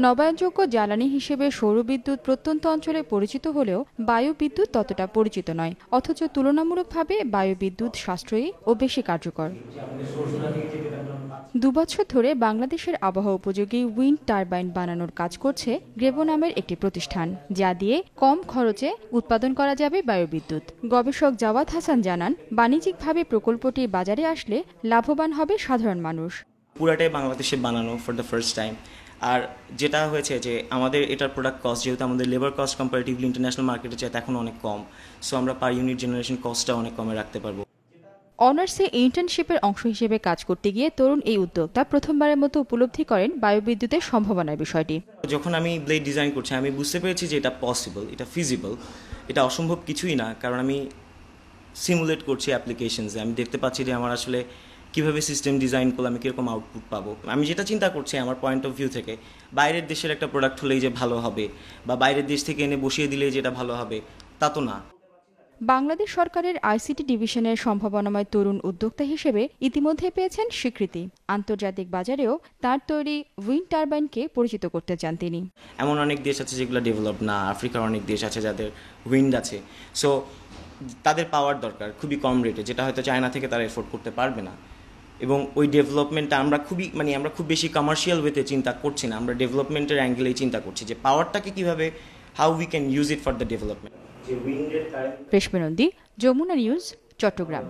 নবায়নযোগ্য জ্বালানি হিসেবে সৌরবিদ্যুৎ প্রত্যন্ত অঞ্চলে পরিচিত হলেও বায়ুবিদ্যুৎ ততটা পরিচিত নয়, অথচ তুলনামূলকভাবে বায়ুবিদ্যুৎ সাশ্রয়ী ও বেশি কার্যকর। 2 বছর ধরে বাংলাদেশের আবহাওয়া উপযোগী উইন্ড টারবাইন বানানোর কাজ করছে গ্রেভো নামের একটি প্রতিষ্ঠান, যা দিয়ে কম খরচে উৎপাদন করা যাবে বায়ুবিদ্যুৎ। গবেষক জাওয়াদ হাসান জানান, বাণিজ্যিকভাবে প্রকল্পটি বাজারে আসলে লাভবান হবে সাধারণ মানুষ। পুরাটাই বাংলাদেশে বানানো ফর দ্য ফার্স্ট টাইম। আর যেটা হয়েছে যে আমাদের এটার প্রোডাক্ট কস্ট, যেহেতু আমাদের লেবার কস্ট কম্পারেটিভলি ইন্টারন্যাশনাল মার্কেটে চাইতে এখন অনেক কম, সো আমরা পার ইউনিট জেনারেশন কস্টটা অনেক কমে রাখতে পারবো। অনার্সে ইন্টার্নশিপের অংশ হিসেবে কাজ করতে গিয়ে তরুণ এই উদ্যোক্তা প্রথমবারের মতো উপলব্ধি করেন বায়ুবিদ্যুতের সম্ভাবনার বিষয়টি। যখন আমি ব্লেড ডিজাইন করছি, আমি বুঝতে পেরেছি যে এটা পসিবল, এটা ফিজিবল, এটা অসম্ভব কিছুই না। কারণ আমি সিমুলেট করছি অ্যাপ্লিকেশনসে, আমি দেখতে পাচ্ছি যে আমার আসলে কীভাবে সিস্টেম ডিজাইন করলে আমি কীরকম আউটপুট পাবো। আমি যেটা চিন্তা করছি আমার পয়েন্ট অফ ভিউ থেকে, বাইরের দেশের একটা প্রোডাক্ট হলেই যে ভালো হবে বা বাইরের দেশ থেকে এনে বসিয়ে দিলেই যেটা ভালো হবে, তা তো না। বাংলাদেশ সরকারের আইসিটি ডিভিশনের সম্ভাবনাময় তরুণ উদ্যোক্তা হিসেবে ইতিমধ্যে পেয়েছেন স্বীকৃতি। আন্তর্জাতিক বাজারেও তার তৈরি উইন্ড টারবাইনকে পরিচিত করতে চান তিনি। এমন অনেক দেশ আছে যেগুলো ডেভেলপ না, আফ্রিকার অনেক দেশ আছে যাদের উইন্ড আছে, সো তাদের পাওয়ার দরকার খুবই কম রেটে, যেটা হয়তো চায়না থেকে তারা এফোর্ড করতে পারবে না। এবং ওই ডেভেলপমেন্টটা আমরা আমরা খুব বেশি কমার্শিয়াল ওয়েতে চিন্তা করছি না, আমরা ডেভেলপমেন্টের অ্যাঙ্গেলেই চিন্তা করছি যে পাওয়ারটাকে কীভাবে, how we can use it for the development. Reshmi Nandi, Jamuna news, Chittagong.